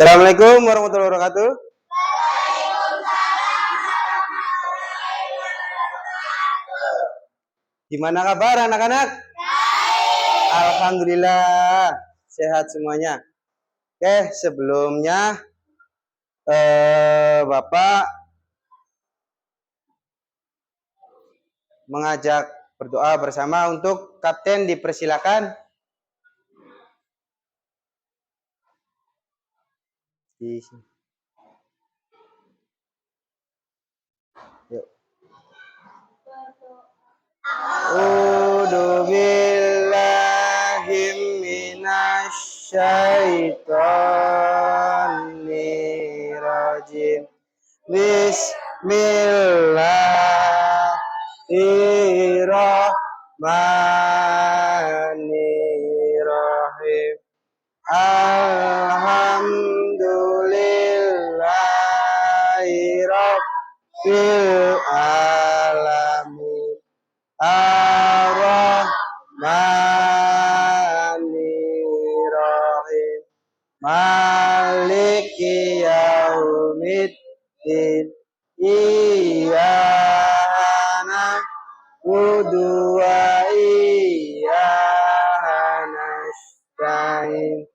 Assalamualaikum warahmatullahi wabarakatuh. Gimana kabar anak-anak? Alhamdulillah sehat semuanya. Oke, sebelumnya Bapak mengajak berdoa bersama untuk kapten, dipersilakan. Yuk. A'udzu billahi minasyaitonir rajim. Bismillahirrahmanirrahim. Alhamdulillahi rabbil alamin. Ar-Rahmanir-Rahim. Maliki yaumiddin. Iyyaka na'budu wa iyyaka nasta'in.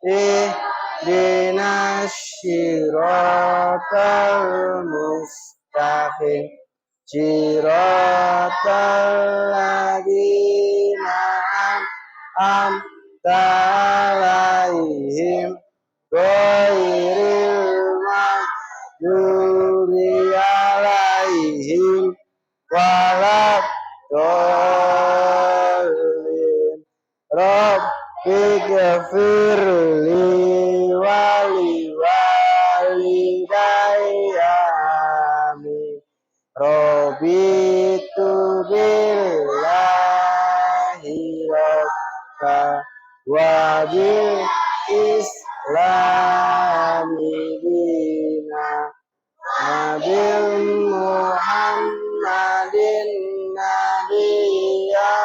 Ihdinas siratal mustaqim. Siratal ladzina an'amta 'alaihim ghairil maghdubi 'alaihim waladdallin. Rabbighfirli wa liwalidayya amin. Raditu billahi rabba wa bil islami dina nabil Muhammadin nabiyya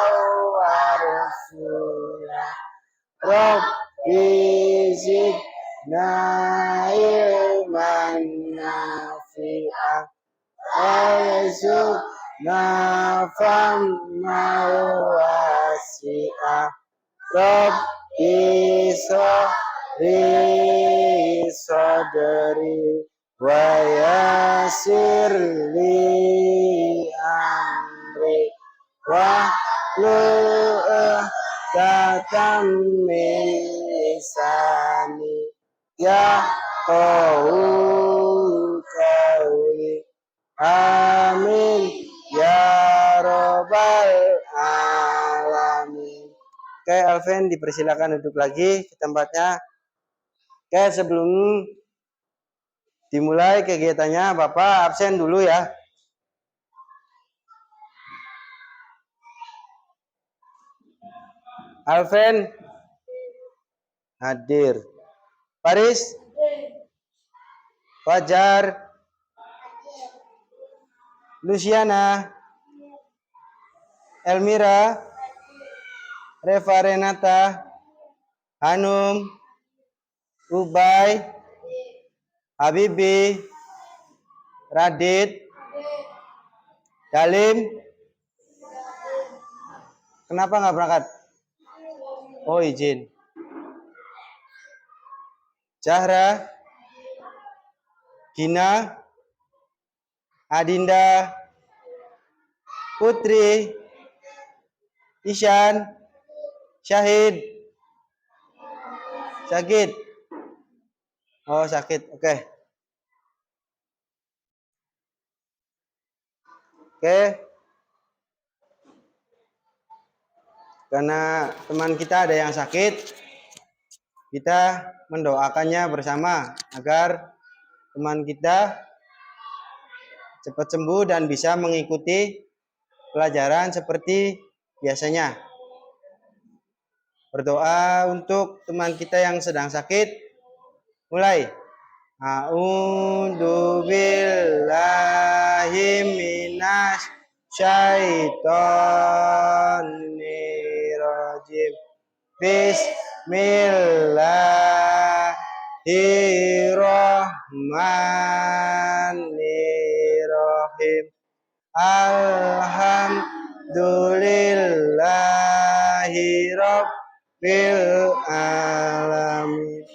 wa rasulah. Rabbi zidna ilman nafi'ah warzuqna fahman wasi'ah. Rabbi shrah sadri wa yassir li amri wahlul 'uqdatam min lisani yafqahu qawli. Amin ya robbal alamin. Oke, Alvin dipersilakan duduk lagi ke tempatnya. Oke, sebelum dimulai kegiatannya, Bapak absen dulu ya. Alvin hadir. Faris, Fajar, Luciana, Elmira, Reva Renata, Hanum, Ubay, Habibi, Radit, Dalim. Kenapa nggak berangkat? Oh, izin. Zahra, Gina, Adinda, Putri, Isyan, Syahid, sakit. Oh, sakit. Oke. Oke. Karena teman kita ada yang sakit, kita mendoakannya bersama agar teman kita cepat sembuh dan bisa mengikuti pelajaran seperti biasanya. Berdoa untuk teman kita yang sedang sakit. Mulai. A'udzu billahi minasy syaitonir rajim. Bismillah Bismillahirrahmanirrahim. Alhamdulillahi rabbil alamin.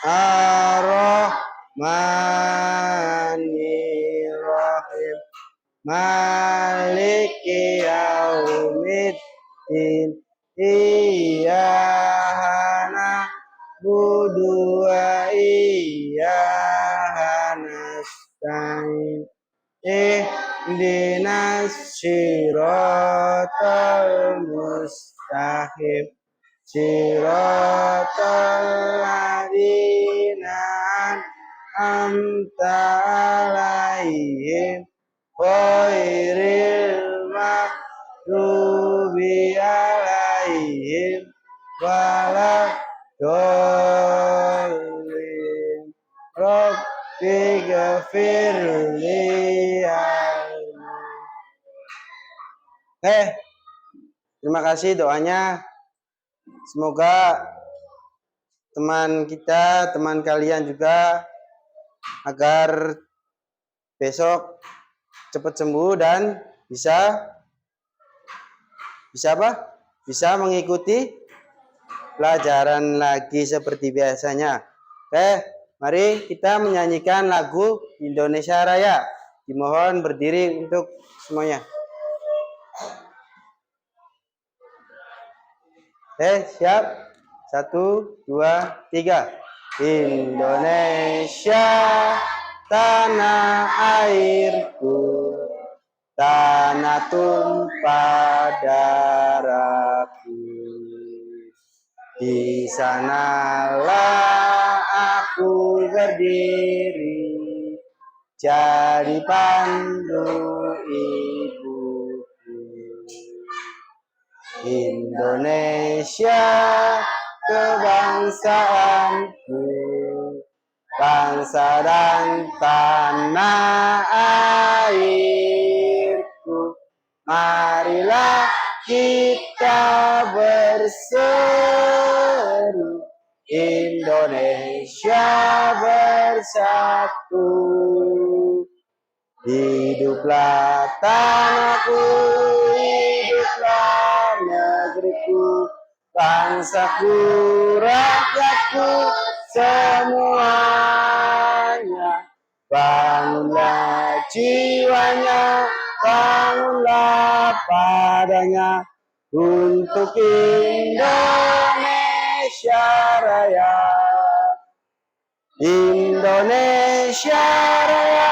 Ar-Rahmanir-Rahim. Maliki yaumiddin. Iyyaka na'budu wa iyyaka nasta'in. Ihdinas siratal mustaqim. Siratal ladzina an'amta 'alaihim ghairil maghdubi 'alaihim waladdallin. Rabbighfirli. Terima kasih doanya. Semoga teman kita, teman kalian juga agar besok cepat sembuh dan bisa apa? Bisa mengikuti pelajaran lagi seperti biasanya. Mari kita menyanyikan lagu Indonesia Raya. Dimohon berdiri untuk semuanya. Siap? 1, 2, 3. Indonesia tanah airku, tanah tumpah darahku. Di sanalah aku berdiri, jadi pandu ibuku. Indonesia kebangsaanku, bangsa dan tanah airku. Marilah kita berseru, Indonesia bersatu. Hiduplah tanahku, hiduplah negeriku, bangsaku, rakyatku semuanya. Bangunlah jiwanya, bangunlah padanya untuk Indonesia Raya. Indonesia Raya,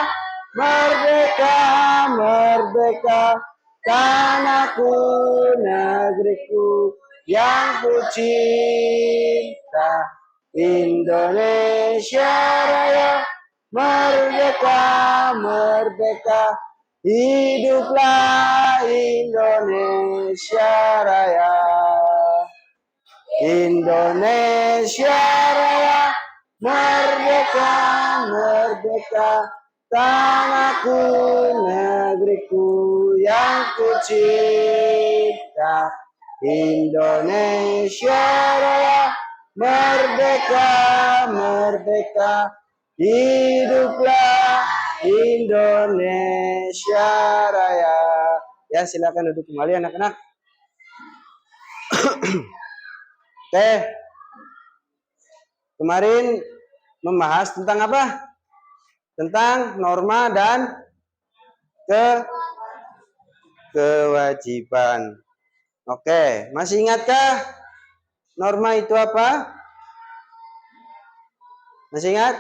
merdeka, merdeka, tanahku, negeriku yang ku cinta. Indonesia Raya, merdeka, merdeka, hiduplah Indonesia Raya. Indonesia Raya, merdeka, merdeka, tanahku, negeriku yang ku cinta. Indonesia Raya, merdeka, merdeka, hiduplah Indonesia Raya. Ya, silakan duduk kembali anak-anak. Kemarin membahas tentang apa? Tentang norma dan kewajiban. Oke, masih ingatkah norma itu apa? Masih ingat?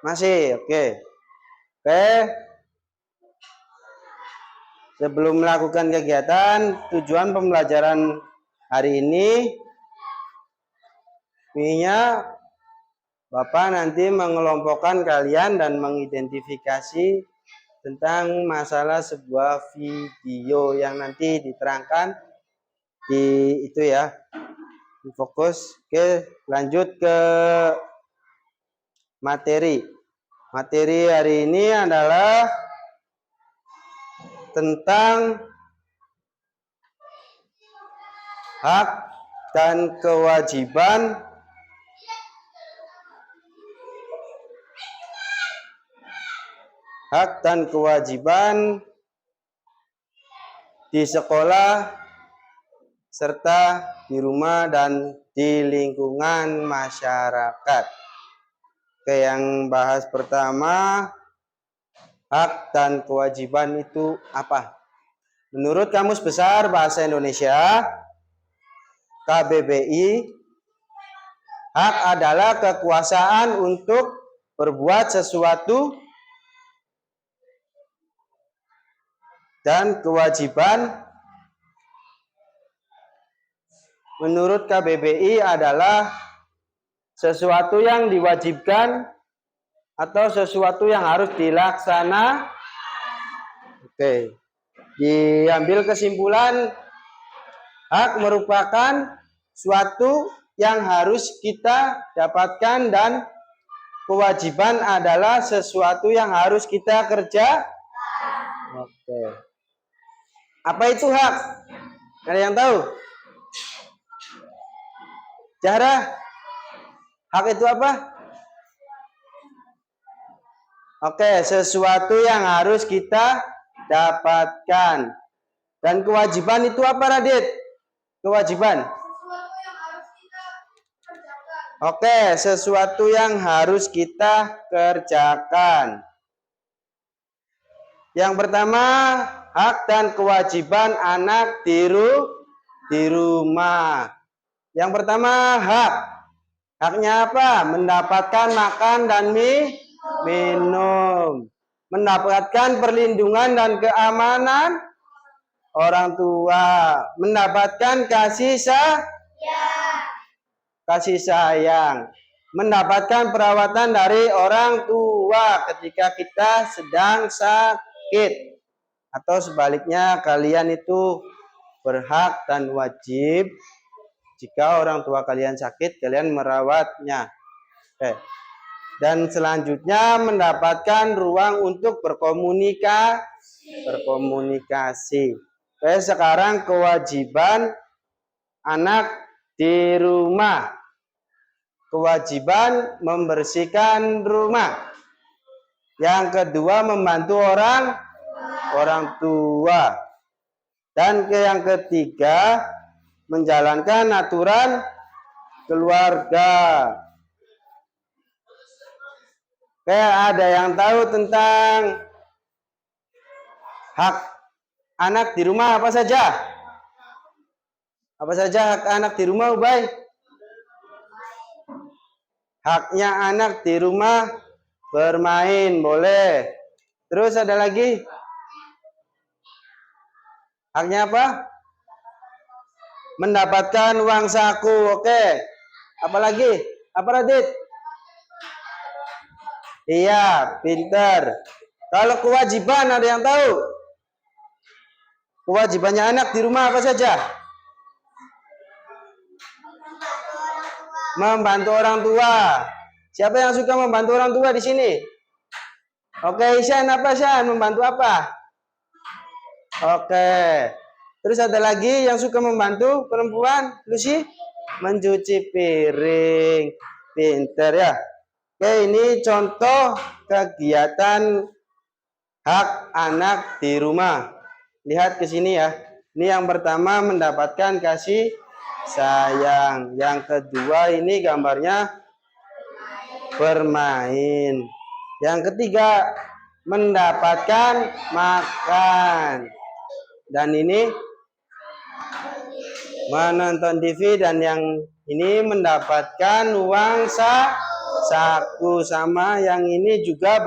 Masih, oke. Sebelum melakukan kegiatan, tujuan pembelajaran hari ini, Bapak nanti mengelompokkan kalian dan mengidentifikasi tentang masalah sebuah video yang nanti diterangkan di itu ya. Fokus. Oke, lanjut ke materi. Materi hari ini adalah tentang hak dan kewajiban hak dan kewajiban di sekolah serta di rumah dan di lingkungan masyarakat. Oke, yang bahas pertama, hak dan kewajiban itu apa? Menurut Kamus Besar Bahasa Indonesia, KBBI, hak adalah kekuasaan untuk berbuat sesuatu dan kewajiban menurut KBBI adalah sesuatu yang diwajibkan atau sesuatu yang harus dilaksanakan. Oke. Diambil kesimpulan, hak merupakan suatu yang harus kita dapatkan dan kewajiban adalah sesuatu yang harus kita kerja. Oke. Apa itu hak? Ada yang tahu? Cara hak itu apa? Oke, sesuatu yang harus kita dapatkan. Dan kewajiban itu apa, Radit? Kewajiban. Oke, sesuatu yang harus kita kerjakan. Yang pertama, hak dan kewajiban anak di rumah. Yang pertama, hak. Haknya apa? Mendapatkan makan dan minum. Mendapatkan perlindungan dan keamanan orang tua. Mendapatkan kasih sayang. Mendapatkan perawatan dari orang tua ketika kita sedang sakit. Atau sebaliknya, kalian itu berhak dan wajib jika orang tua kalian sakit, kalian merawatnya. Dan selanjutnya mendapatkan ruang untuk berkomunikasi. Sekarang kewajiban anak di rumah. Kewajiban membersihkan rumah. Yang kedua, membantu orang tua. Dan yang ketiga, menjalankan aturan keluarga. Ada yang tahu tentang hak anak di rumah apa saja? Apa saja hak anak di rumah, Ubay? Haknya anak di rumah bermain, boleh. Terus ada lagi? Haknya apa? Mendapatkan uang saku, oke. Apalagi? Apa, Radit? Iya, pinter. Kalau kewajiban ada yang tahu? Kewajibannya anak di rumah apa saja? Membantu orang tua. Siapa yang suka membantu orang tua di sini? Oke, Isyan apa, Isyan? Membantu apa? Oke. Terus ada lagi yang suka membantu perempuan, Lucy? Mencuci piring. Pinter ya. Oke, ini contoh kegiatan hak anak di rumah. Lihat ke sini ya. Ini yang pertama mendapatkan kasih sayang. Yang kedua ini gambarnya bermain. Yang ketiga mendapatkan makan. Dan ini menonton TV, dan yang ini mendapatkan uang saku, sama yang ini juga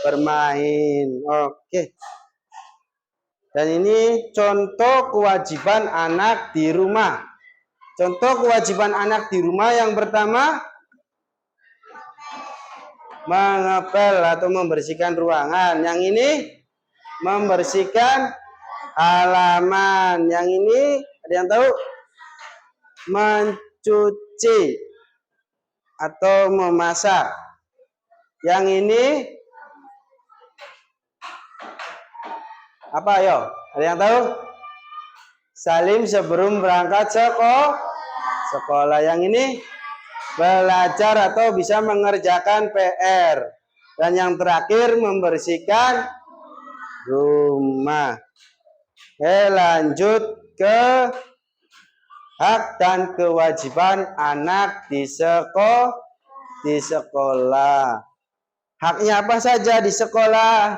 bermain. Oke. Dan ini contoh kewajiban anak di rumah. Contoh kewajiban anak di rumah yang pertama, mengepel atau membersihkan ruangan. Yang ini membersihkan halaman. Yang ini ada yang tahu? Mencuci atau memasak. Yang ini apa, ayo? Ada yang tahu? Salim sebelum berangkat sekolah. Yang ini belajar atau bisa mengerjakan PR. Dan yang terakhir membersihkan rumah. Lanjut ke hak dan kewajiban anak di sekolah. Haknya apa saja di sekolah?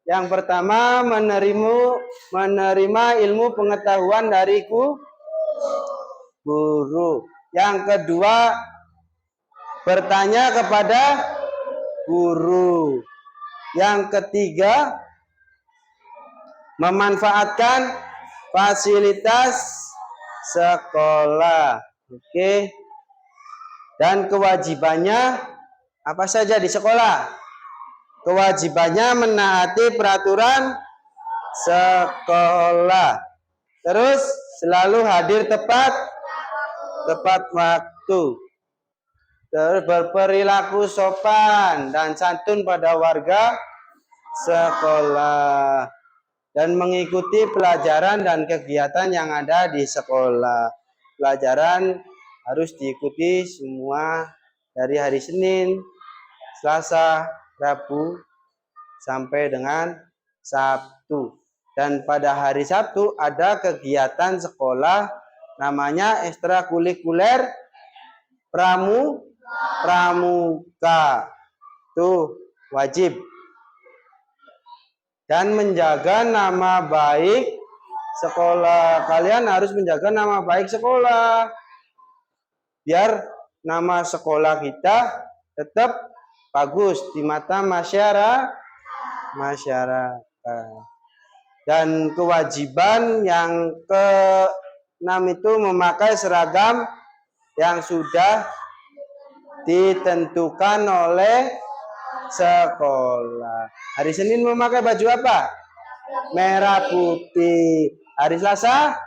Yang pertama, menerima ilmu pengetahuan dari guru. Yang kedua, bertanya kepada guru. Yang ketiga, memanfaatkan fasilitas sekolah. Oke. Dan kewajibannya apa saja di sekolah? Kewajibannya menaati peraturan sekolah. Terus selalu hadir tepat waktu. Terus berperilaku sopan dan santun pada warga sekolah. Dan mengikuti pelajaran dan kegiatan yang ada di sekolah. Pelajaran harus diikuti semua dari hari Senin, Selasa, Rabu, sampai dengan Sabtu. Dan pada hari Sabtu ada kegiatan sekolah namanya ekstrakurikuler pramuka. Tuh wajib. Dan menjaga nama baik sekolah. Kalian harus menjaga nama baik sekolah. Biar nama sekolah kita tetap bagus di mata masyarakat. Dan kewajiban yang ke-6 itu memakai seragam yang sudah ditentukan oleh sekolah. Hari Senin memakai baju apa? Merah putih. Hari Selasa?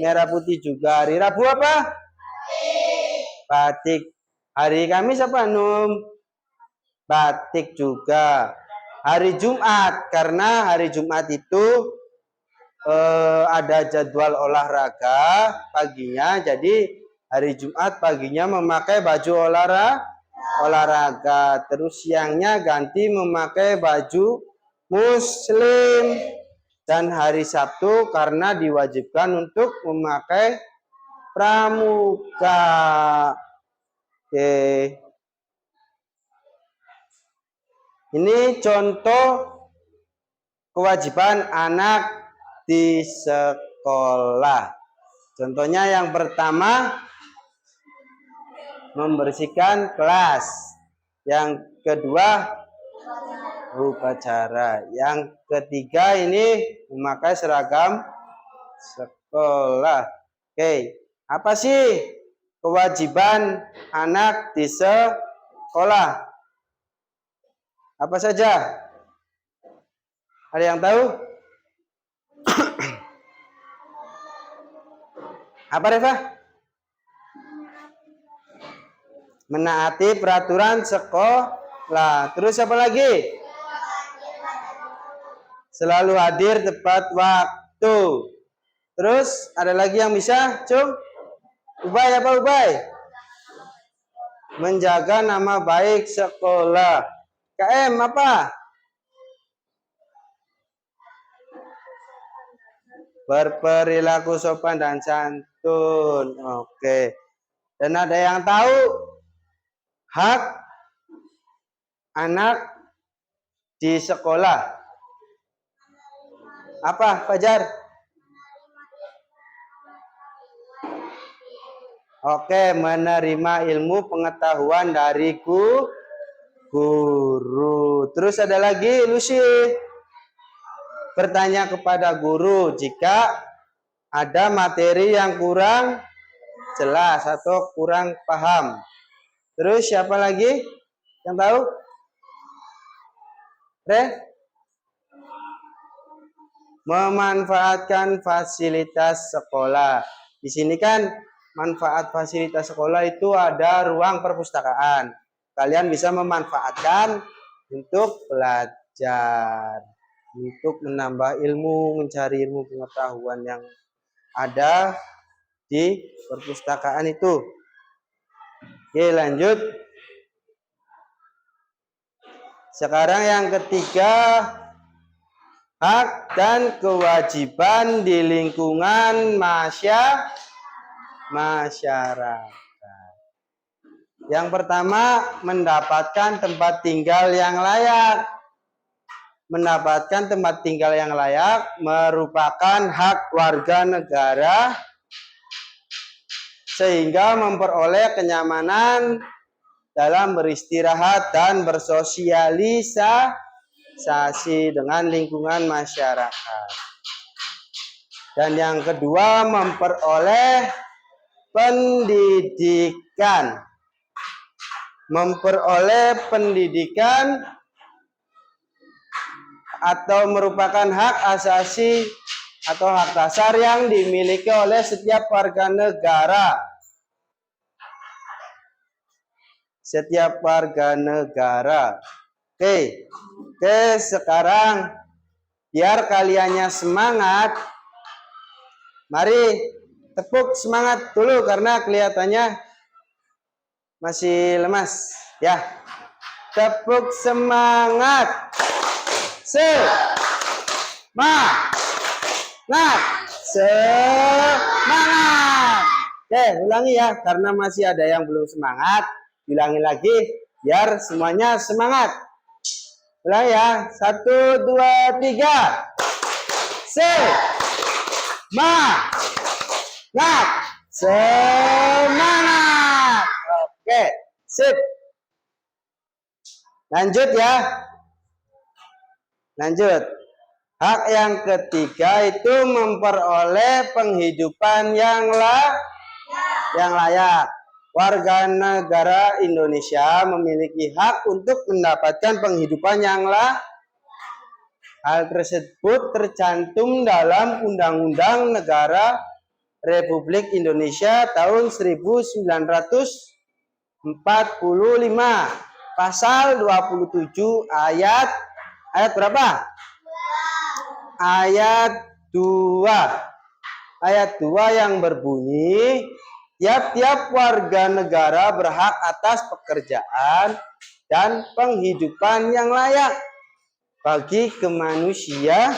Merah putih juga. Hari Rabu apa? Batik. Hari Kamis apa, Num? Batik juga. Hari Jumat, karena hari Jumat itu ada jadwal olahraga paginya, jadi hari Jumat paginya memakai baju olahraga, terus siangnya ganti memakai baju muslim. Dan hari Sabtu karena diwajibkan untuk memakai pramuka. Oke. Ini contoh kewajiban anak di sekolah. Contohnya yang pertama, membersihkan kelas. Yang kedua, upacara. Yang ketiga ini memakai seragam sekolah. Oke, apa sih kewajiban anak di sekolah? Apa saja? Ada yang tahu? Apa, Reva? Menaati peraturan sekolah. Terus apa lagi? Selalu hadir tepat waktu. Terus ada lagi yang bisa, Cung? Ubay apa, Ubay? Menjaga nama baik sekolah. KM apa? Berperilaku sopan dan santun. Oke. Dan ada yang tahu hak anak di sekolah? Apa, Fajar? Oke, menerima ilmu pengetahuan dari guru. Terus ada lagi, Lucy. Bertanya kepada guru jika ada materi yang kurang jelas atau kurang paham. Terus siapa lagi yang tahu? Memanfaatkan fasilitas sekolah. Di sini kan manfaat fasilitas sekolah itu ada ruang perpustakaan. Kalian bisa memanfaatkan untuk belajar, untuk menambah ilmu, mencari ilmu pengetahuan yang ada di perpustakaan itu. Oke, lanjut. Sekarang yang ketiga, hak dan kewajiban di lingkungan masyarakat. Yang pertama, mendapatkan tempat tinggal yang layak. Mendapatkan tempat tinggal yang layak merupakan hak warga negara sehingga memperoleh kenyamanan dalam beristirahat dan bersosialisasi dengan lingkungan masyarakat. Dan yang kedua, memperoleh pendidikan. Memperoleh pendidikan atau merupakan hak asasi atau hak dasar yang dimiliki oleh setiap warga negara. Setiap warga negara. Oke, sekarang biar kaliannya semangat. Mari tepuk semangat dulu karena kelihatannya masih lemas. Ya, tepuk semangat. Semangat. Oke, ulangi ya karena masih ada yang belum semangat. Ulangi lagi biar semuanya semangat. Ulangi ya. 1, 2, 3. Semangat. Oke, sip. Lanjut ya. Lanjut. Hak yang ketiga itu memperoleh penghidupan yang layak. Warga negara Indonesia memiliki hak untuk mendapatkan penghidupan yang layak. Hal tersebut tercantum dalam Undang-Undang Negara Republik Indonesia tahun 1945. Pasal 27 ayat berapa? Ayat 2. Ayat 2 yang berbunyi, tiap-tiap warga negara berhak atas pekerjaan dan penghidupan yang layak bagi kemanusiaan.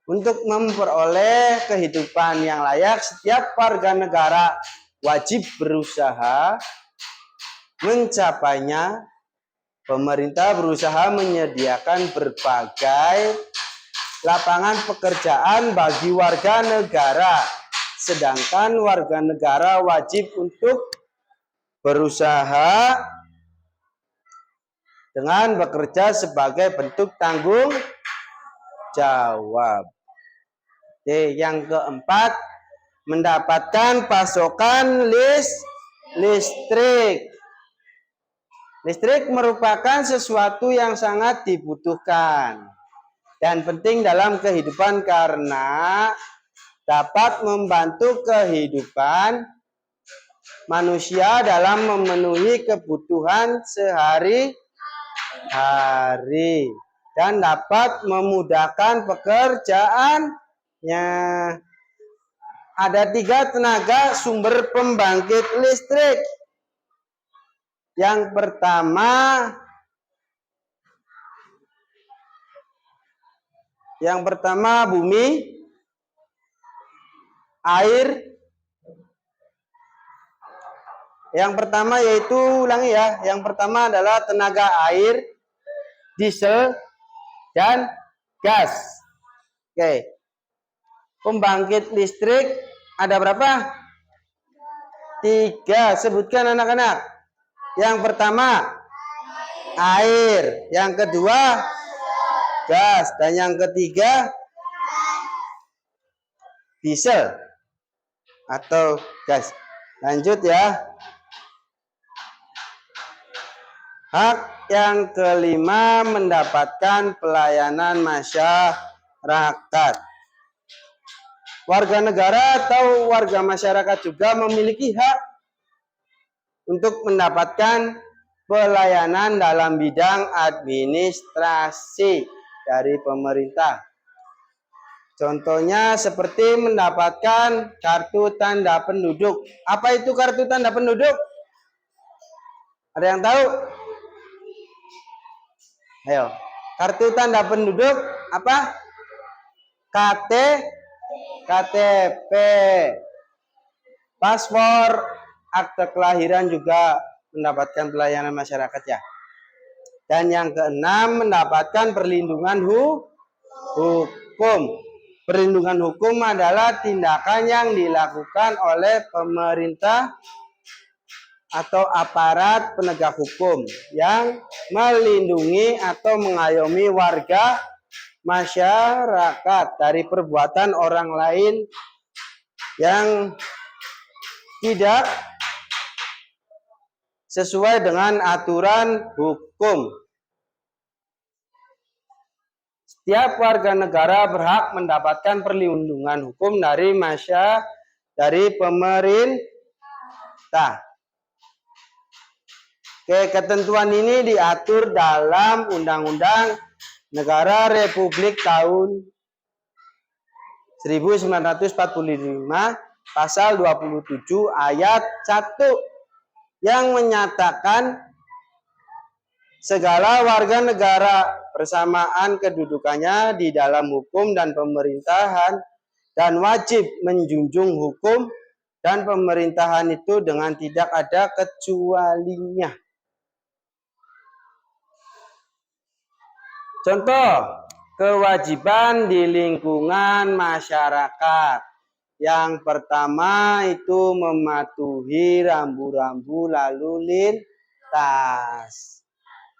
Untuk memperoleh kehidupan yang layak, setiap warga negara wajib berusaha mencapainya. Pemerintah berusaha menyediakan berbagai lapangan pekerjaan bagi warga negara. Sedangkan warga negara wajib untuk berusaha dengan bekerja sebagai bentuk tanggung jawab. Oke, yang keempat, mendapatkan pasokan listrik. Listrik merupakan sesuatu yang sangat dibutuhkan dan penting dalam kehidupan karena dapat membantu kehidupan manusia dalam memenuhi kebutuhan sehari-hari dan dapat memudahkan pekerjaannya. Ada 3 tenaga sumber pembangkit listrik. Yang pertama bumi, air. Yang pertama yaitu, ulangi ya, yang pertama adalah tenaga air, diesel, dan gas. Oke. Pembangkit listrik ada berapa? 3. Sebutkan anak-anak. Yang pertama air, yang kedua gas, dan yang ketiga diesel atau gas. Lanjut ya. Hak yang kelima, mendapatkan pelayanan masyarakat. Warga negara atau warga masyarakat juga memiliki hak untuk mendapatkan pelayanan dalam bidang administrasi dari pemerintah. Contohnya seperti mendapatkan kartu tanda penduduk. Apa itu kartu tanda penduduk? Ada yang tahu? Ayo. Kartu tanda penduduk apa? KTP. Paspor, akte kelahiran juga mendapatkan pelayanan masyarakat ya. Dan yang keenam, mendapatkan perlindungan hukum. Perlindungan hukum adalah tindakan yang dilakukan oleh pemerintah atau aparat penegak hukum yang melindungi atau mengayomi warga masyarakat dari perbuatan orang lain yang tidak sesuai dengan aturan hukum. Setiap warga negara berhak mendapatkan perlindungan hukum dari pemerintah. Oke, ketentuan ini diatur dalam Undang-Undang Negara Republik tahun 1945 pasal 27 ayat 1 yang menyatakan segala warga negara bersamaan kedudukannya di dalam hukum dan pemerintahan dan wajib menjunjung hukum dan pemerintahan itu dengan tidak ada kecualinya. Contoh, kewajiban di lingkungan masyarakat. Yang pertama itu mematuhi rambu-rambu lalu lintas.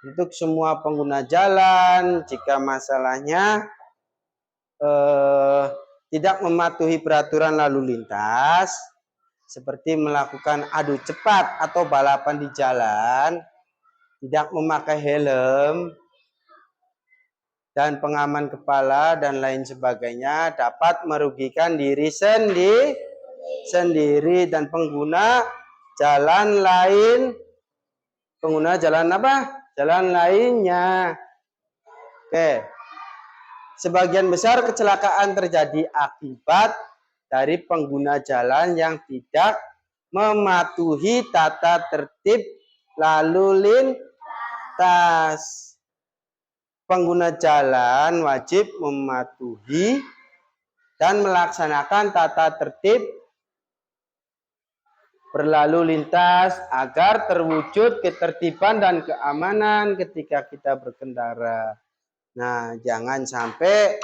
Untuk semua pengguna jalan, jika masalahnya tidak mematuhi peraturan lalu lintas, seperti melakukan adu cepat atau balapan di jalan, tidak memakai helm, dan pengaman kepala, dan lain sebagainya, dapat merugikan diri sendiri dan pengguna jalan lain. Pengguna jalan apa? Jalan lainnya. Oke. Sebagian besar kecelakaan terjadi akibat dari pengguna jalan yang tidak mematuhi tata tertib lalu lintas. Pengguna jalan wajib mematuhi dan melaksanakan tata tertib berlalu lintas agar terwujud ketertiban dan keamanan ketika kita berkendara. Nah, jangan sampai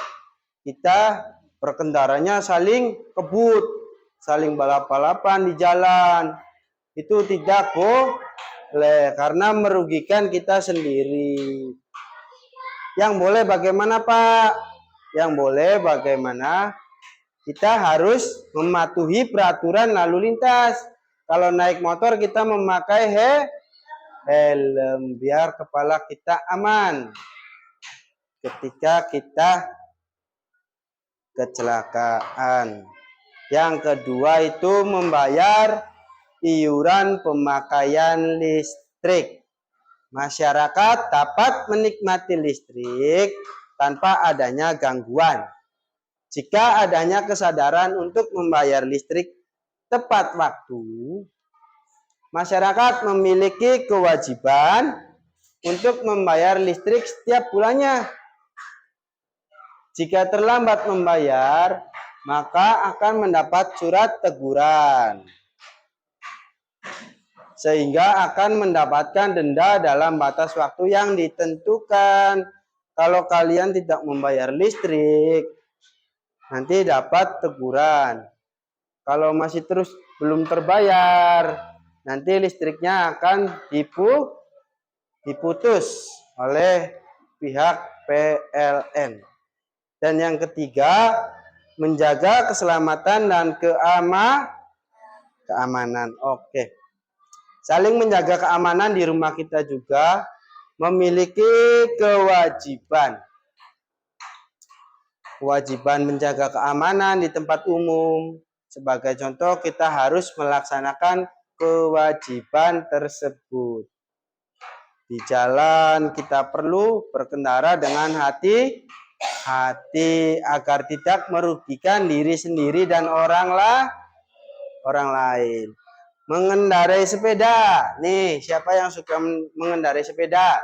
kita berkendaranya saling kebut, saling balap-balapan di jalan. Itu tidak boleh karena merugikan kita sendiri. Yang boleh bagaimana, Pak? Yang boleh bagaimana? Kita harus mematuhi peraturan lalu lintas. Kalau naik motor kita memakai helm biar kepala kita aman ketika kita kecelakaan. Yang kedua itu membayar iuran pemakaian listrik. Masyarakat dapat menikmati listrik tanpa adanya gangguan jika adanya kesadaran untuk membayar listrik tepat waktu. Masyarakat memiliki kewajiban untuk membayar listrik setiap bulannya. Jika terlambat membayar, maka akan mendapat surat teguran, sehingga akan mendapatkan denda dalam batas waktu yang ditentukan. Kalau kalian tidak membayar listrik, nanti dapat teguran. Kalau masih terus belum terbayar, nanti listriknya akan diputus oleh pihak PLN. Dan yang ketiga, menjaga keselamatan dan keamanan. Oke. Saling menjaga keamanan di rumah kita juga memiliki kewajiban. Kewajiban menjaga keamanan di tempat umum. Sebagai contoh, kita harus melaksanakan kewajiban tersebut. Di jalan kita perlu berkendara dengan hati-hati agar tidak merugikan diri sendiri dan orang lain. Mengendarai sepeda. Nih, siapa yang suka mengendarai sepeda?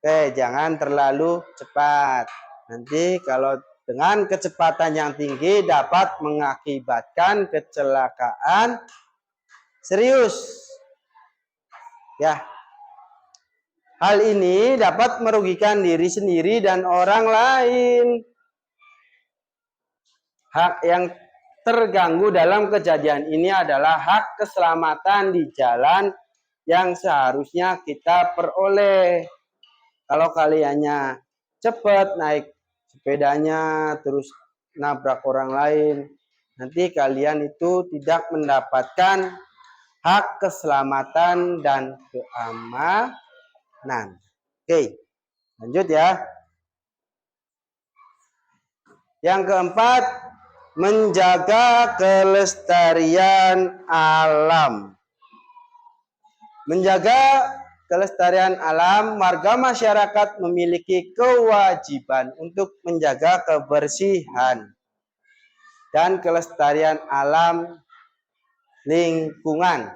Oke, jangan terlalu cepat. Nanti kalau dengan kecepatan yang tinggi dapat mengakibatkan kecelakaan serius. Ya. Hal ini dapat merugikan diri sendiri dan orang lain. Hak yang terganggu dalam kejadian ini adalah hak keselamatan di jalan yang seharusnya kita peroleh. Kalau kaliannya cepat naik sepedanya terus nabrak orang lain, nanti kalian itu tidak mendapatkan hak keselamatan dan keamanan. Oke, lanjut ya. Yang keempat, menjaga kelestarian alam. Menjaga kelestarian alam, warga masyarakat memiliki kewajiban untuk menjaga kebersihan dan kelestarian alam lingkungan.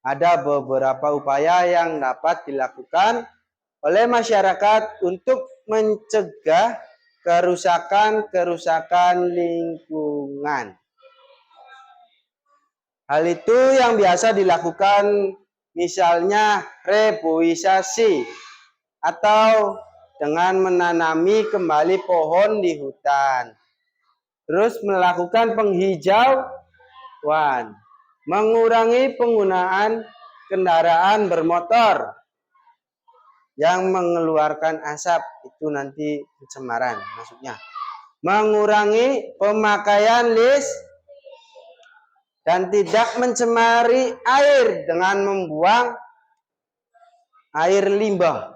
Ada beberapa upaya yang dapat dilakukan oleh masyarakat untuk mencegah kerusakan lingkungan. Hal itu yang biasa dilakukan misalnya reboisasi atau dengan menanami kembali pohon di hutan. Terus melakukan penghijauan, mengurangi penggunaan kendaraan bermotor yang mengeluarkan asap, itu nanti pencemaran maksudnya. Mengurangi pemakaian listrik dan tidak mencemari air dengan membuang air limbah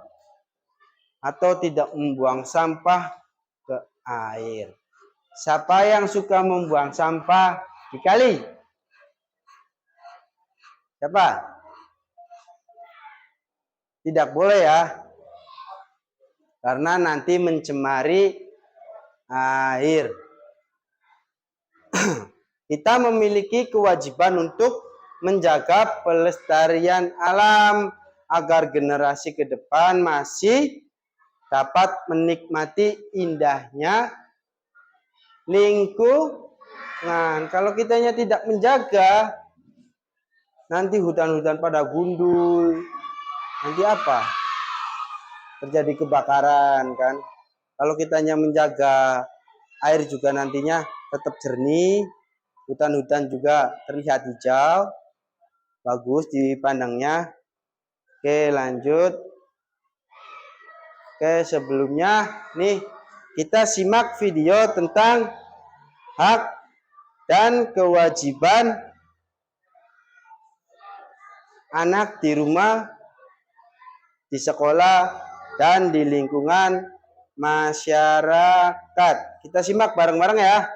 atau tidak membuang sampah ke air. Siapa yang suka membuang sampah di kali? Siapa? Tidak boleh ya. Karena nanti mencemari air. Kita memiliki kewajiban untuk menjaga pelestarian alam agar generasi ke depan masih dapat menikmati indahnya lingkungan. Kalau kitanya tidak menjaga, nanti hutan-hutan pada gundul. Nanti apa? Terjadi kebakaran kan. Kalau kitanya menjaga, air juga nantinya tetap jernih. Hutan-hutan juga terlihat hijau, bagus dipandangnya. Oke, lanjut. Oke, sebelumnya nih kita simak video tentang hak dan kewajiban anak di rumah, di sekolah, dan di lingkungan masyarakat. Kita simak bareng-bareng ya.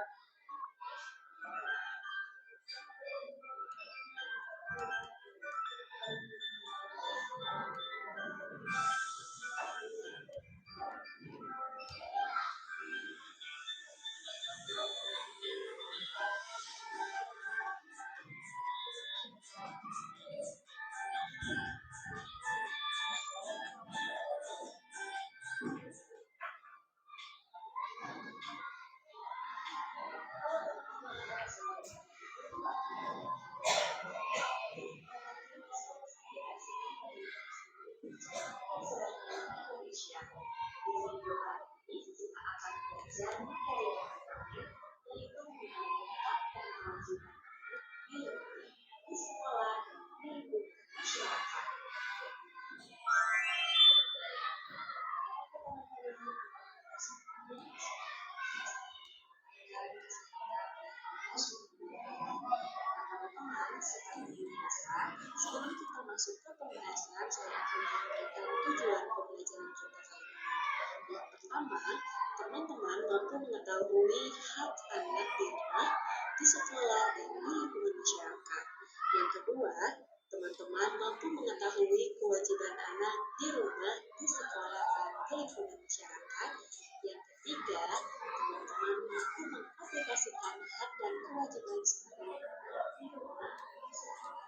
Sebelum kita masuk ke pembahasan, saya akan menyampaikan tujuan pembelajaran kita kali ini. Yang pertama, teman-teman mampu mengetahui hak anak di rumah, di sekolah, dan di lingkungan masyarakat. Yang kedua, teman-teman mampu mengetahui kewajiban anak di rumah, di sekolah, dan di lingkungan masyarakat. Yang ketiga, teman-teman mampu mengaplikasikan hak dan kewajiban sebagai di rumah, di sekolah.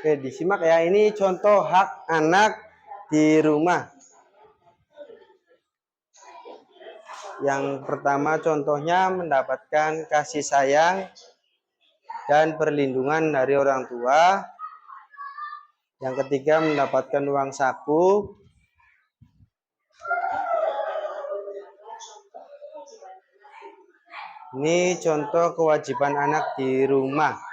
Oke, disimak ya. Ini contoh hak anak di rumah. Yang pertama contohnya mendapatkan kasih sayang dan perlindungan dari orang tua. Yang ketiga mendapatkan uang saku. Ini contoh kewajiban anak di rumah.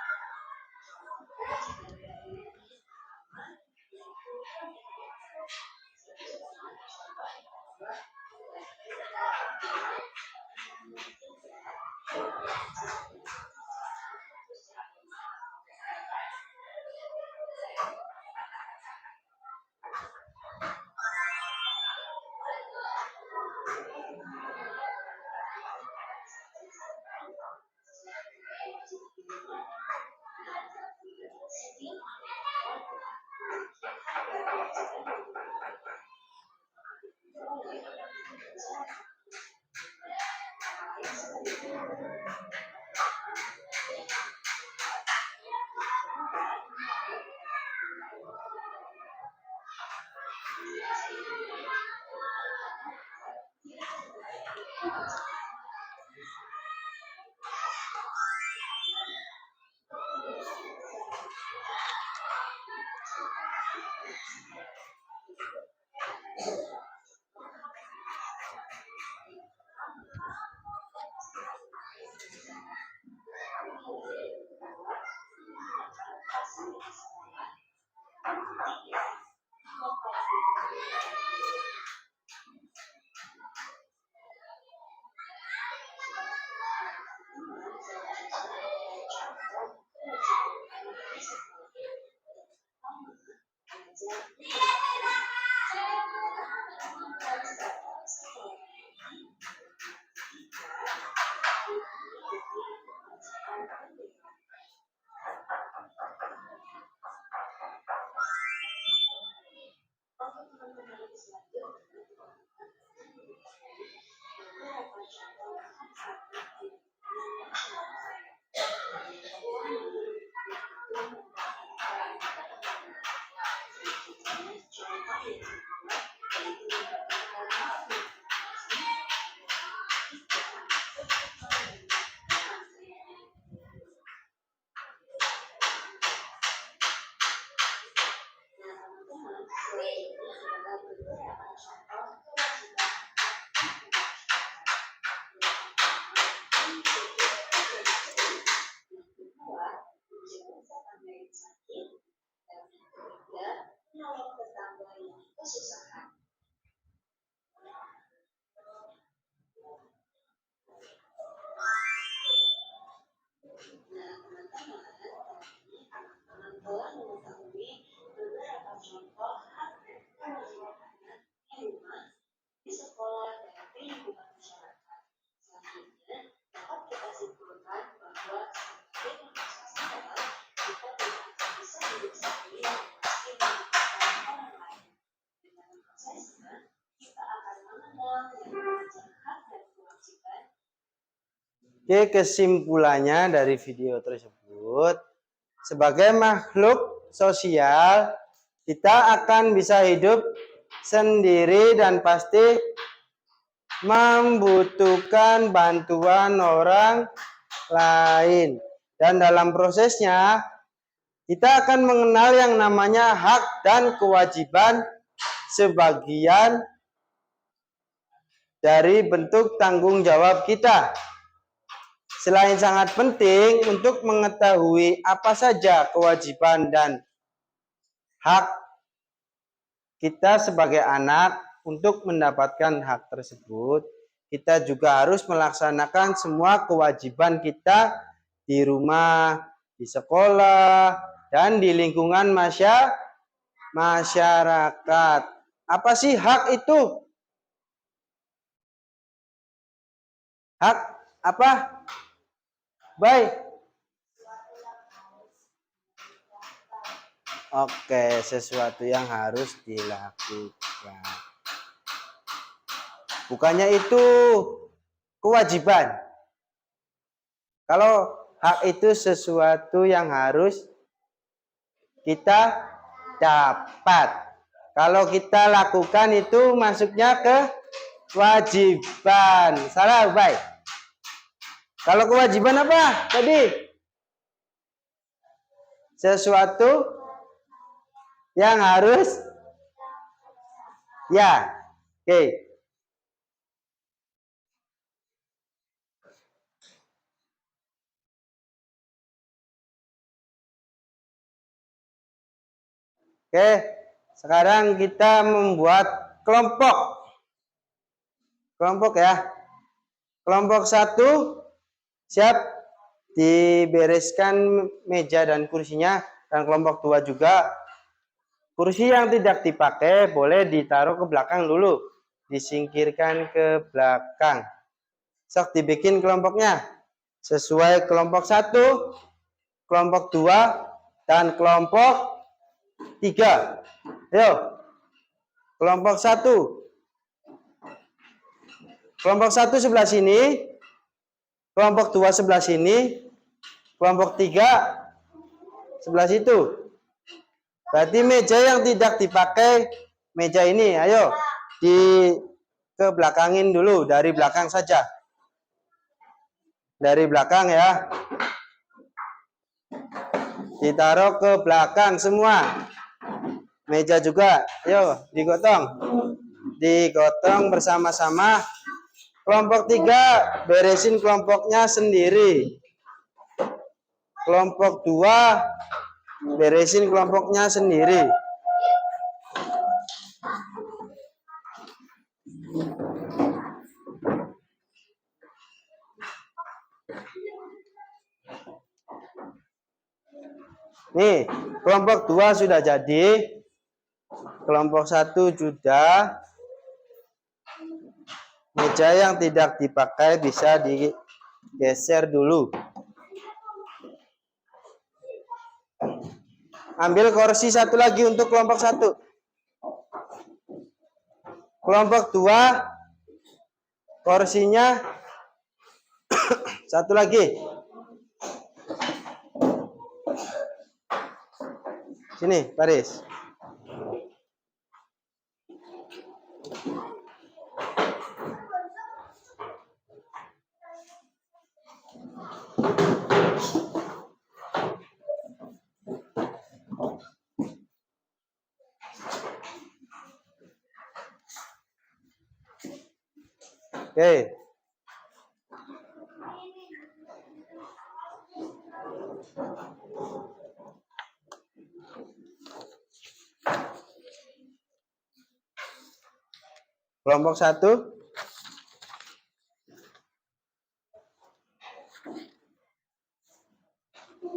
Oke, kesimpulannya dari video tersebut, sebagai makhluk sosial, kita akan bisa hidup sendiri dan pasti membutuhkan bantuan orang lain. Dan dalam prosesnya, kita akan mengenal yang namanya hak dan kewajiban sebagian dari bentuk tanggung jawab kita. Selain sangat penting untuk mengetahui apa saja kewajiban dan hak kita sebagai anak untuk mendapatkan hak tersebut, kita juga harus melaksanakan semua kewajiban kita di rumah, di sekolah, dan di lingkungan masyarakat. Apa sih hak itu? Hak apa? Baik. Oke, sesuatu yang harus dilakukan. Bukannya itu kewajiban. Kalau hak itu sesuatu yang harus kita dapat. Kalau kita lakukan itu masuknya ke kewajiban. Salah, baik. Kalau kewajiban apa tadi? Sesuatu yang harus ya. Oke. Oke, sekarang kita membuat kelompok. Kelompok ya. Kelompok 1 siap dibereskan meja dan kursinya, dan kelompok 2 juga. Kursi yang tidak dipakai boleh ditaruh ke belakang dulu, disingkirkan ke belakang. Sok dibikin kelompoknya sesuai kelompok 1, kelompok 2, dan kelompok 3. Ayo. Kelompok 1. Kelompok 1 sebelah sini. Kelompok 2 sebelah sini. Kelompok 3 sebelah situ. Berarti meja yang tidak dipakai meja ini. Ayo. Ke belakangin dulu, dari belakang saja. Dari belakang ya. Ditaruh ke belakang semua. Meja juga. Ayo, digotong. Digotong bersama-sama. Kelompok 3 beresin kelompoknya sendiri. Kelompok 2 beresin kelompoknya sendiri. Nih, kelompok 2 sudah jadi. Kelompok 1 sudah. Meja yang tidak dipakai bisa digeser dulu. Ambil kursi 1 lagi untuk kelompok 1. Kelompok 2 kursinya 1 lagi. Sini, baris. Oke. Kelompok 1.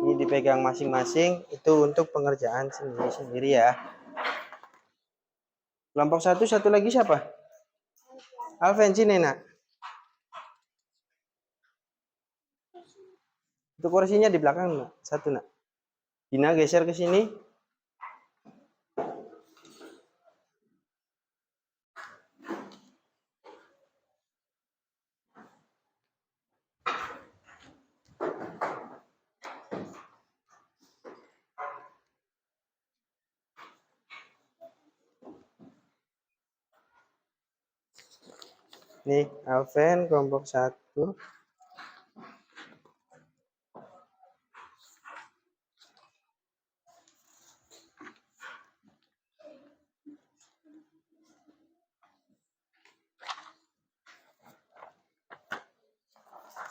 Ini dipegang masing-masing, itu untuk pengerjaan sendiri-sendiri ya. Kelompok 1 satu lagi siapa? Alven, sini nak. Itu kursinya di belakang nak. 1 nak. Dina geser ke sini. Nih, Alven kelompok 1.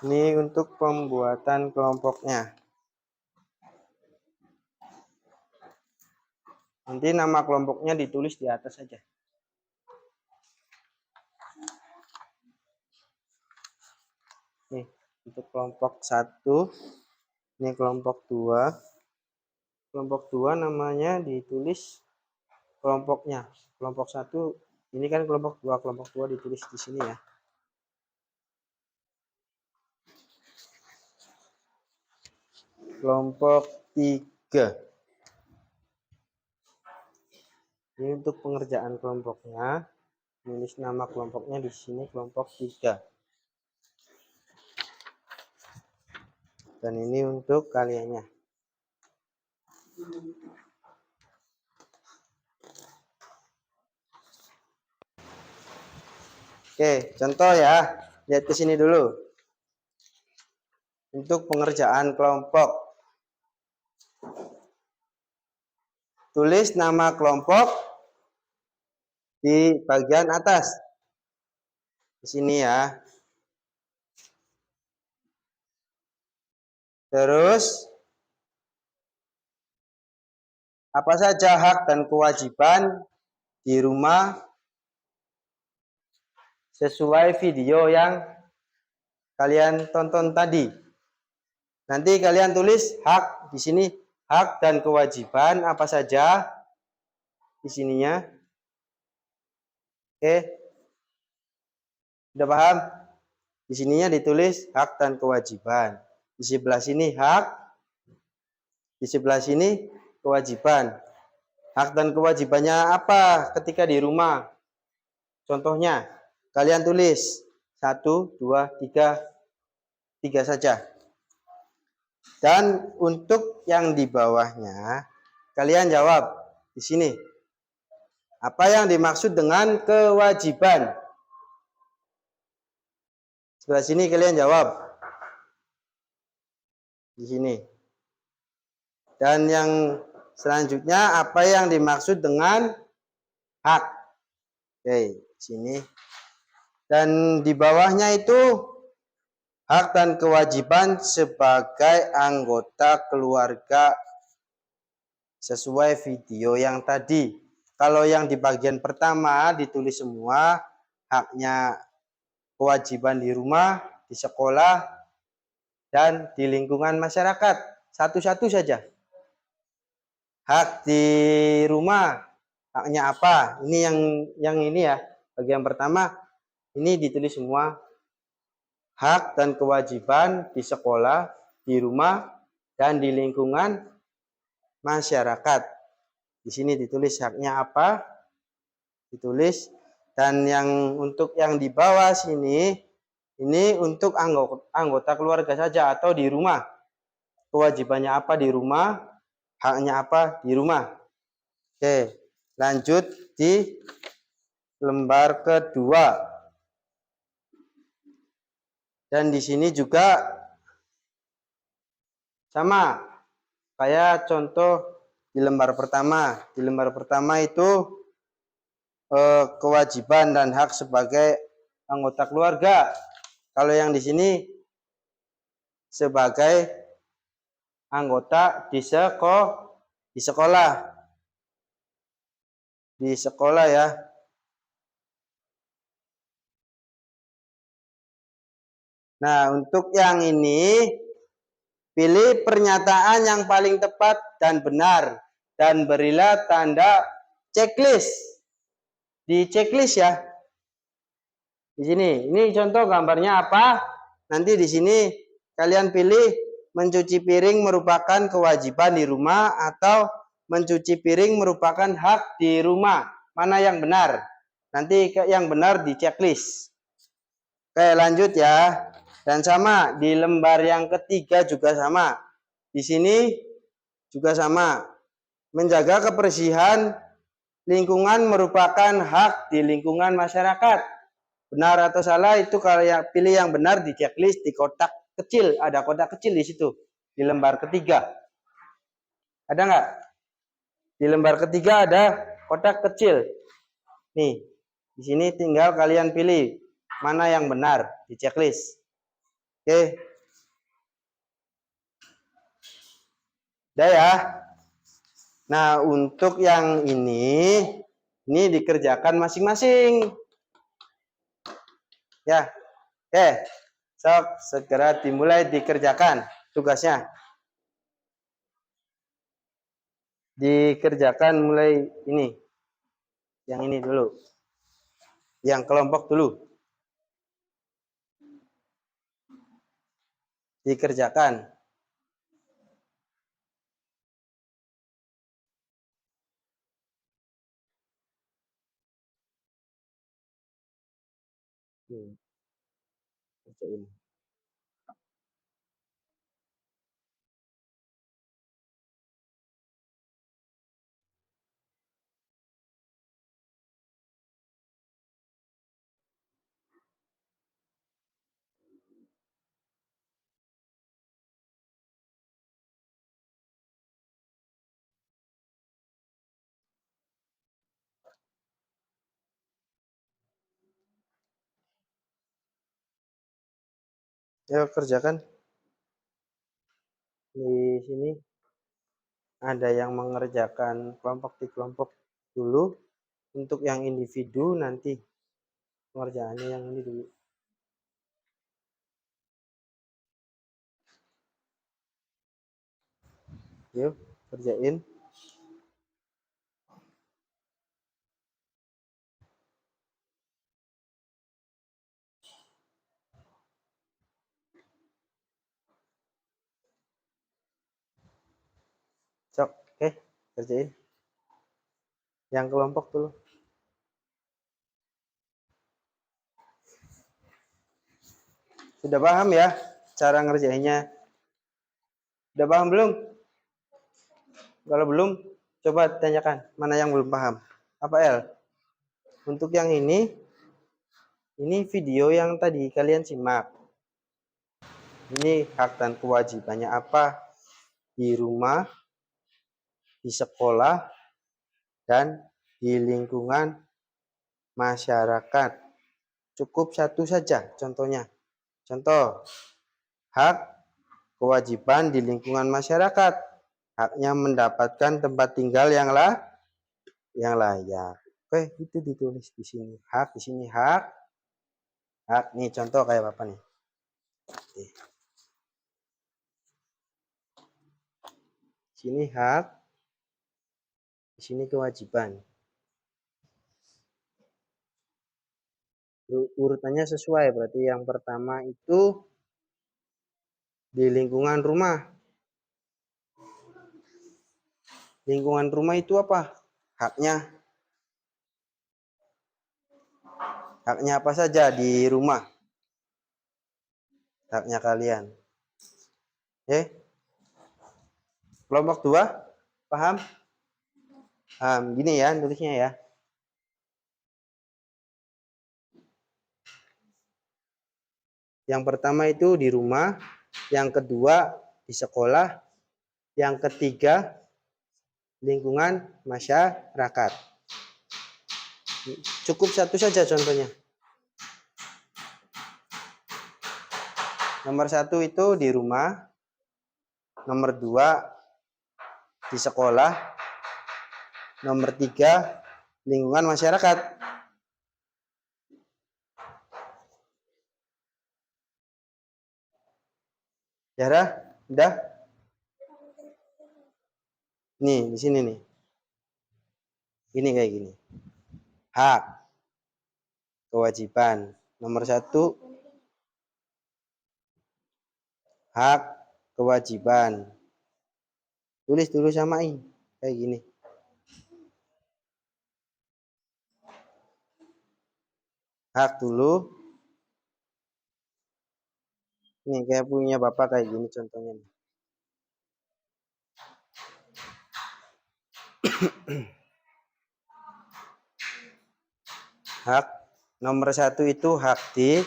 Ini untuk pembuatan kelompoknya. Nanti nama kelompoknya ditulis di atas saja. Nih, untuk kelompok 1. Ini kelompok 2. Kelompok 2 namanya ditulis kelompoknya. Kelompok 1 ini kan kelompok 2. Kelompok 2 ditulis di sini ya. Kelompok 3. Ini untuk pengerjaan kelompoknya. Tulis nama kelompoknya di sini kelompok 3. Dan ini untuk kaliannya. Oke, contoh ya. Lihat ke sini dulu. Untuk pengerjaan kelompok. Tulis nama kelompok di bagian atas. Di sini ya. Terus apa saja hak dan kewajiban di rumah sesuai video yang kalian tonton tadi. Nanti kalian tulis hak di sini, hak dan kewajiban apa saja di sininya. Oke. Sudah paham? Di sininya ditulis hak dan kewajiban. Di sebelah sini hak, di sebelah sini kewajiban. Hak dan kewajibannya apa ketika di rumah? Contohnya, kalian tulis 1, 2, 3, 3 saja. Dan untuk yang di bawahnya, kalian jawab di sini. Apa yang dimaksud dengan kewajiban? Sebelah sini kalian jawab. Di sini. Dan yang selanjutnya, apa yang dimaksud dengan hak? Oke, sini. Dan di bawahnya itu hak dan kewajiban sebagai anggota keluarga sesuai video yang tadi. Kalau yang di bagian pertama ditulis semua haknya, kewajiban di rumah, di sekolah, dan di lingkungan masyarakat. Satu-satu saja. Hak di rumah, haknya apa? Ini yang ini ya. Bagian pertama ini ditulis semua hak dan kewajiban di sekolah, di rumah, dan di lingkungan masyarakat. Di sini ditulis haknya apa? Ditulis. Dan yang untuk yang di bawah sini, ini untuk anggota keluarga saja atau di rumah. Kewajibannya apa di rumah, haknya apa di rumah. Oke, lanjut di lembar kedua. Dan di sini juga sama kayak contoh di lembar pertama. Di lembar pertama itu kewajiban dan hak sebagai anggota keluarga. Kalau yang di sini sebagai anggota di sekolah. Di sekolah ya. Nah, untuk yang ini pilih pernyataan yang paling tepat dan benar dan berilah tanda checklist. Di checklist ya. Di sini. Ini contoh gambarnya apa? Nanti di sini kalian pilih mencuci piring merupakan kewajiban di rumah atau mencuci piring merupakan hak di rumah. Mana yang benar? Nanti yang benar di checklist. Oke, lanjut ya. Dan sama di lembar yang ketiga juga sama. Di sini juga sama. Menjaga kebersihan lingkungan merupakan hak di lingkungan masyarakat. Benar atau salah itu kalau yang pilih yang benar di checklist di kotak kecil. Ada kotak kecil di situ. Di lembar ketiga. Ada nggak? Di lembar ketiga ada kotak kecil. Nih, di sini tinggal kalian pilih mana yang benar di checklist. Oke. Udah ya. Nah, untuk yang ini dikerjakan masing-masing. Ya. Oke. Sok, segera dimulai dikerjakan tugasnya. Dikerjakan mulai ini. Yang ini dulu. Yang kelompok dulu. Dikerjakan. Kerjain. Ya, kerjakan. Di sini ada yang mengerjakan kelompok di kelompok dulu. Untuk yang individu nanti pengerjaannya yang ini dulu. Yuk, kerjain. Sok, oke, kerjain. Yang kelompok dulu. Sudah paham ya cara ngerjainnya? Sudah paham belum? Kalau belum, coba tanyakan mana yang belum paham. Apa El? Untuk yang ini video yang tadi kalian simak. Ini hak dan kewajibannya apa di rumah, di sekolah, dan di lingkungan masyarakat. Cukup satu saja contohnya. Contoh, hak kewajiban di lingkungan masyarakat. Haknya mendapatkan tempat tinggal yang layak. Oke, itu ditulis di sini. Hak, di sini hak. Hak, nih contoh kayak apa nih? Sini hak, di sini kewajiban. Urutannya sesuai, berarti yang pertama itu di lingkungan rumah. Lingkungan rumah itu apa? Haknya. Haknya apa saja di rumah? Haknya kalian. Kelompok 2, paham? Gini ya tulisnya ya. Yang pertama itu di rumah, yang kedua di sekolah, yang ketiga lingkungan masyarakat. Cukup satu saja contohnya. Nomor 1 itu di rumah, nomor 2 di sekolah, nomor 3 lingkungan masyarakat. Zahra, udah? Nih, di sini nih. Ini kayak gini. Hak, kewajiban. Nomor 1, hak, kewajiban. Tulis dulu samain. Kayak gini. Hak dulu. Nih, kayak punya Bapak kayak gini contohnya nih. Hak nomor 1 itu hak di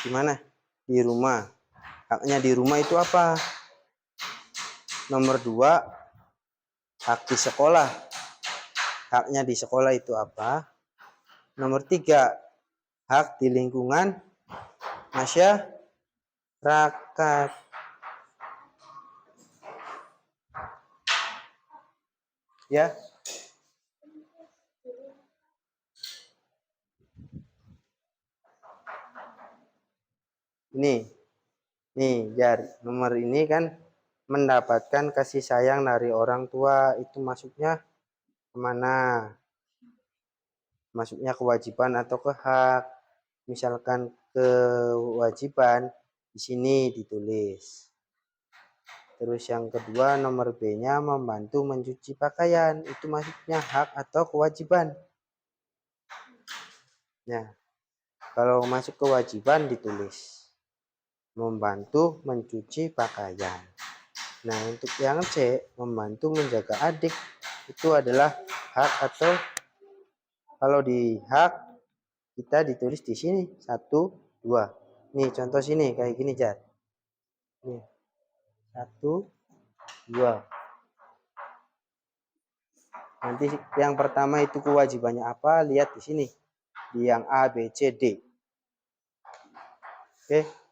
mana? Di rumah. Haknya di rumah itu apa? Nomor 2 hak di sekolah. Haknya di sekolah itu apa? Nomor 3 hak di lingkungan masyarakat. Ya. Nih, Jar, nomor ini kan mendapatkan kasih sayang dari orang tua, itu masuknya kemana? Masuknya kewajiban atau ke hak? Misalkan kewajiban, di sini ditulis. Terus yang kedua, nomor B-nya membantu mencuci pakaian, itu masuknya hak atau kewajiban? Ya. Kalau masuk kewajiban ditulis. Membantu mencuci pakaian. Nah, untuk yang C, membantu menjaga adik, itu adalah hak atau kalau di hak kita ditulis di sini 1, 2. Nih contoh sini kayak gini, Jat. Nih 1, 2. Nanti yang pertama itu kewajibannya apa? Lihat di sini. Di yang A, B, C, D. Oke.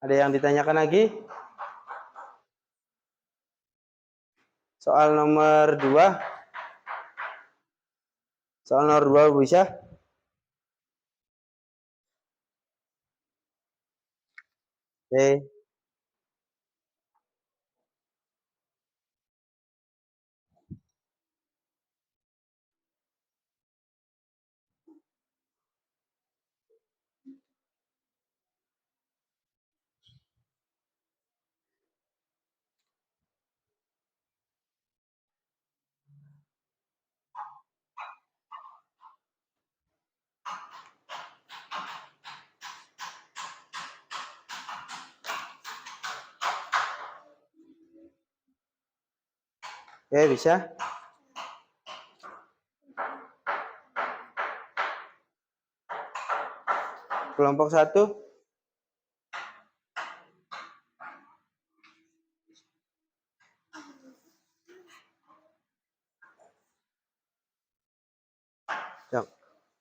Ada yang ditanyakan lagi? Soal nomor 2. Soal nomor 2 bisa? Oke. Oke, bisa. Kelompok 1.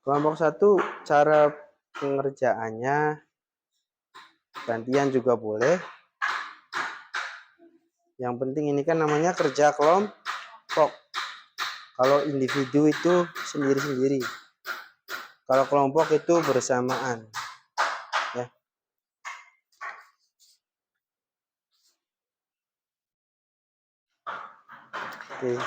Kelompok 1 cara pengerjaannya gantian juga boleh. Yang penting ini kan namanya kerja kelompok. Kalau individu itu sendiri-sendiri. Kalau kelompok itu bersamaan. Ya. Oke.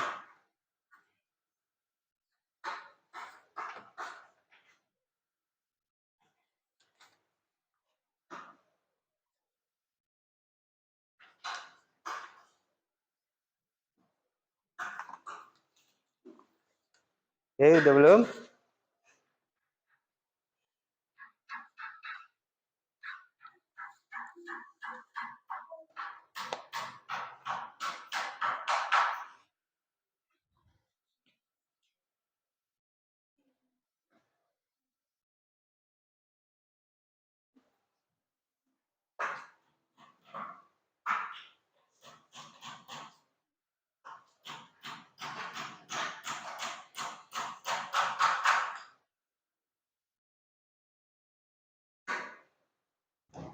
Oke, udah belum?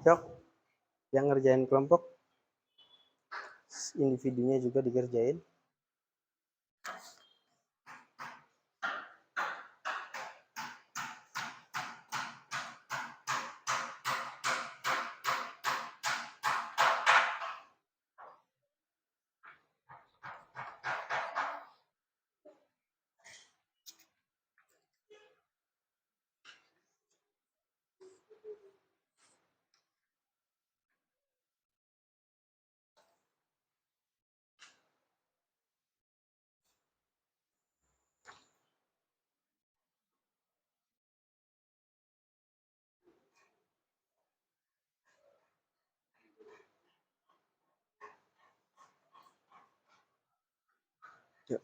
Yuk, yang ngerjain kelompok, individunya juga dikerjain. Yuk.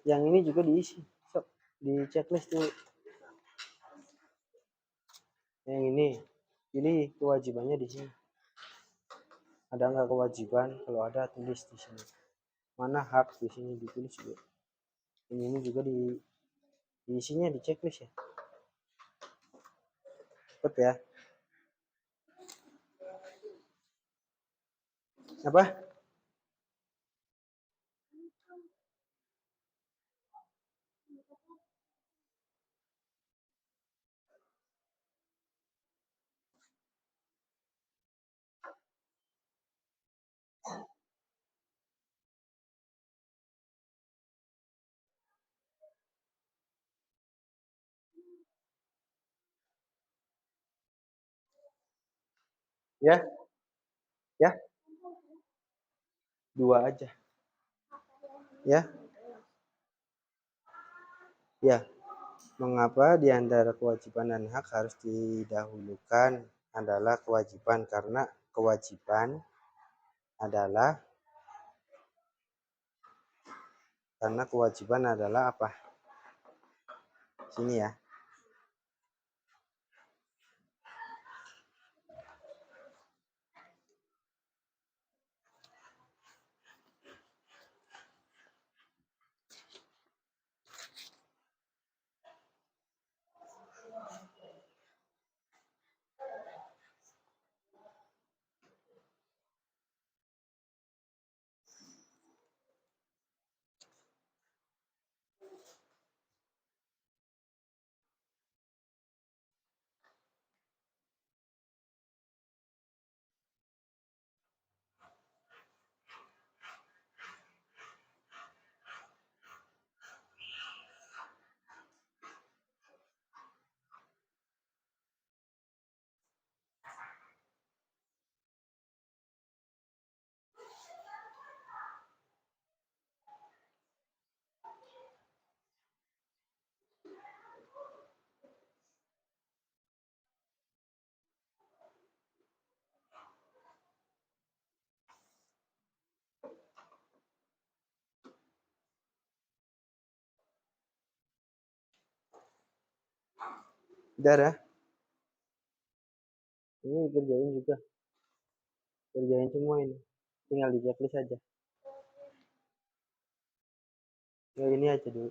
Yang ini juga diisi. Sok, di checklist tuh. Yang ini, pilih kewajibannya di sini. Ada nggak kewajiban? Kalau ada, tulis di sini. Mana hak di sini ditulis juga. Ini juga diisinya di checklist ya. Cepet ya. Apa? Ya, ya. 2 aja. Ya. Ya. Mengapa di antara kewajiban dan hak harus didahulukan adalah kewajiban? Karena kewajiban adalah apa? Sini ya. Udah ya. Ini kerjain juga. Kerjain semua ini. Tinggal di checklist aja. Ya ini aja dulu.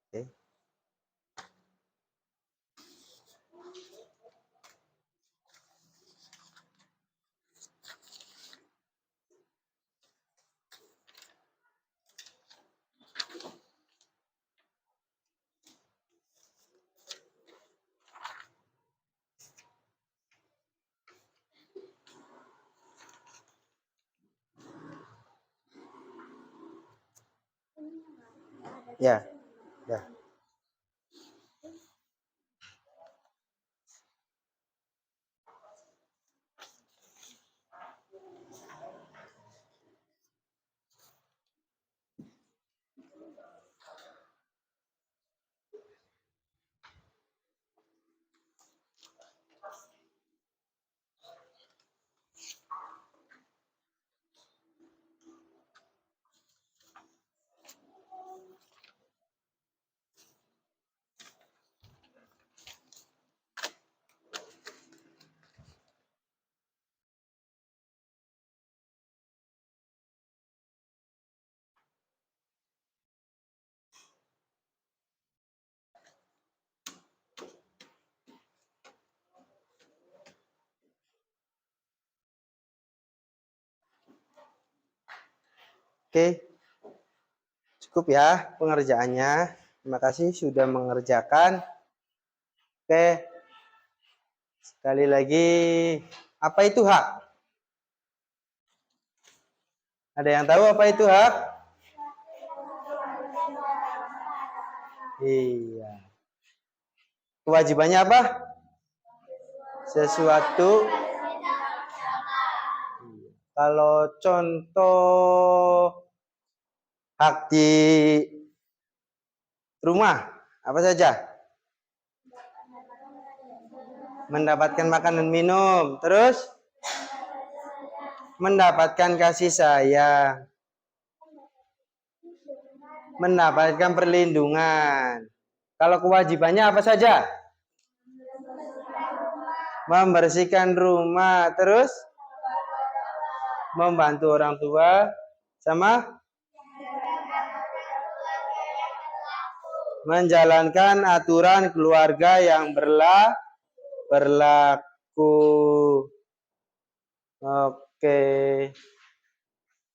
Oke. Ya. Ya. Oke. Cukup ya pengerjaannya. Terima kasih sudah mengerjakan. Oke. Sekali lagi, apa itu hak? Ada yang tahu apa itu hak? Iya. Kewajibannya apa? Sesuatu. Kalau contoh hak di rumah, apa saja? Mendapatkan makan dan minum. Terus? Mendapatkan kasih sayang. Mendapatkan perlindungan. Kalau kewajibannya apa saja? Membersihkan rumah. Terus? Membantu orang tua. Sama? Menjalankan aturan keluarga yang berlaku. Oke.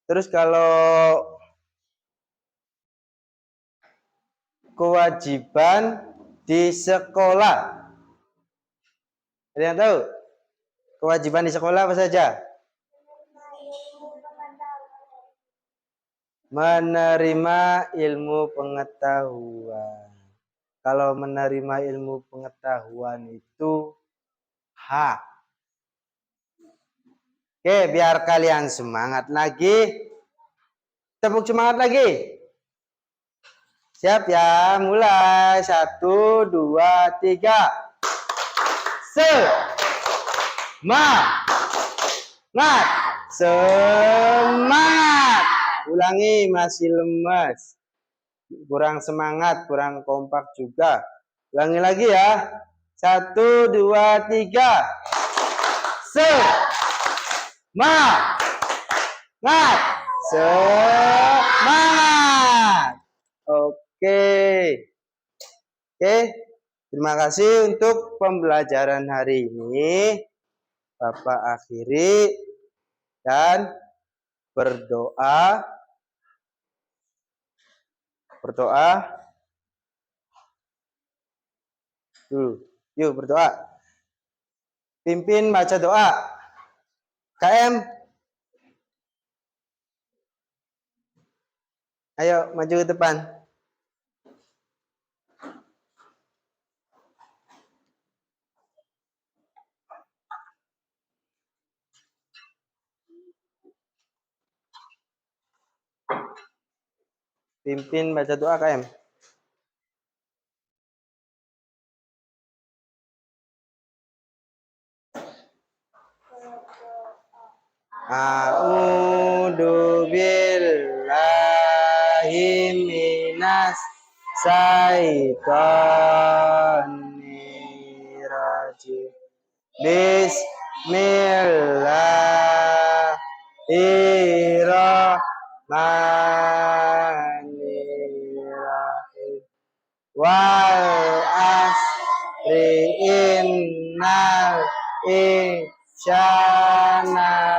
Terus kalau kewajiban di sekolah. Ada yang tahu? Kewajiban di sekolah apa saja? Menerima ilmu pengetahuan. Kalau menerima ilmu pengetahuan itu hak. Oke, biar kalian semangat lagi. Tepuk semangat lagi. Siap ya, mulai. 1, 2, 3. Semangat. Semangat. Ulangi, masih lemas. Kurang semangat, kurang kompak juga. Ulangi lagi ya. 1, 2, 3. Semangat. Semangat. Oke. Oke. Terima kasih untuk pembelajaran hari ini. Bapak akhiri dan berdoa. Yuk berdoa. Pimpin baca doa. KM. Ayo maju ke depan. Pimpin baca doa KM. A'udzu billahi minas syaitonir rajim. Bismillahirrahmanirrahim. Wal asri innal insana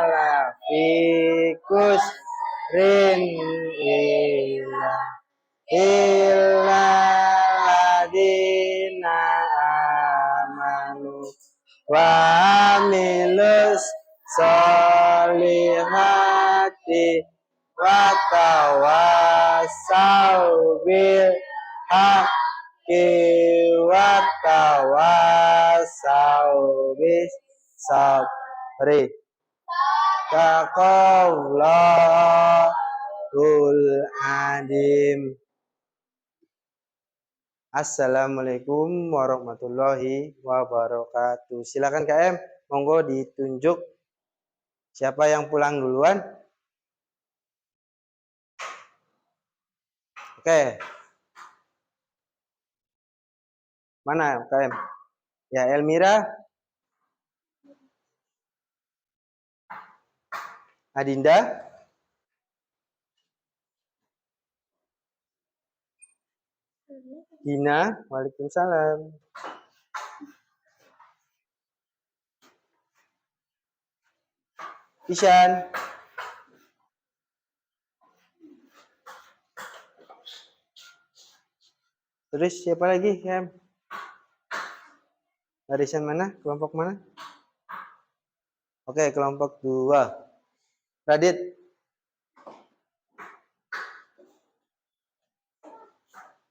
lafi khusrin illa ladina amanu wa amilus solihati wa tawassaw bil haqqi wa tawassaw bis sabri. Taqallahul adim. Assalamualaikum warahmatullahi wabarakatuh. Silakan KM, monggo ditunjuk siapa yang pulang duluan. Oke. Mana KM? Ya, Elmira. Adinda. Dina. Waalaikumsalam. Isyan. Terus siapa lagi, KM? Barisan mana? Kelompok mana? Oke, kelompok 2. Radit.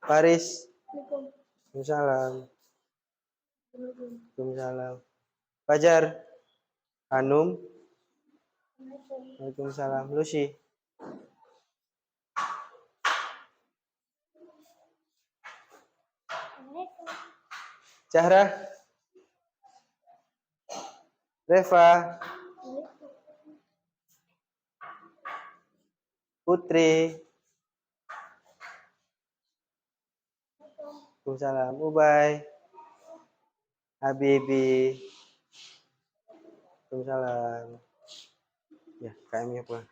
Paris. Waalaikumsalam. Waalaikumsalam. Fajar. Hanum. Waalaikumsalam. Lucy. Zahra. Reva. Putri. Waalaikumsalam. Ubay. Habibi. Waalaikumsalam. Ya, KM-nya pulang.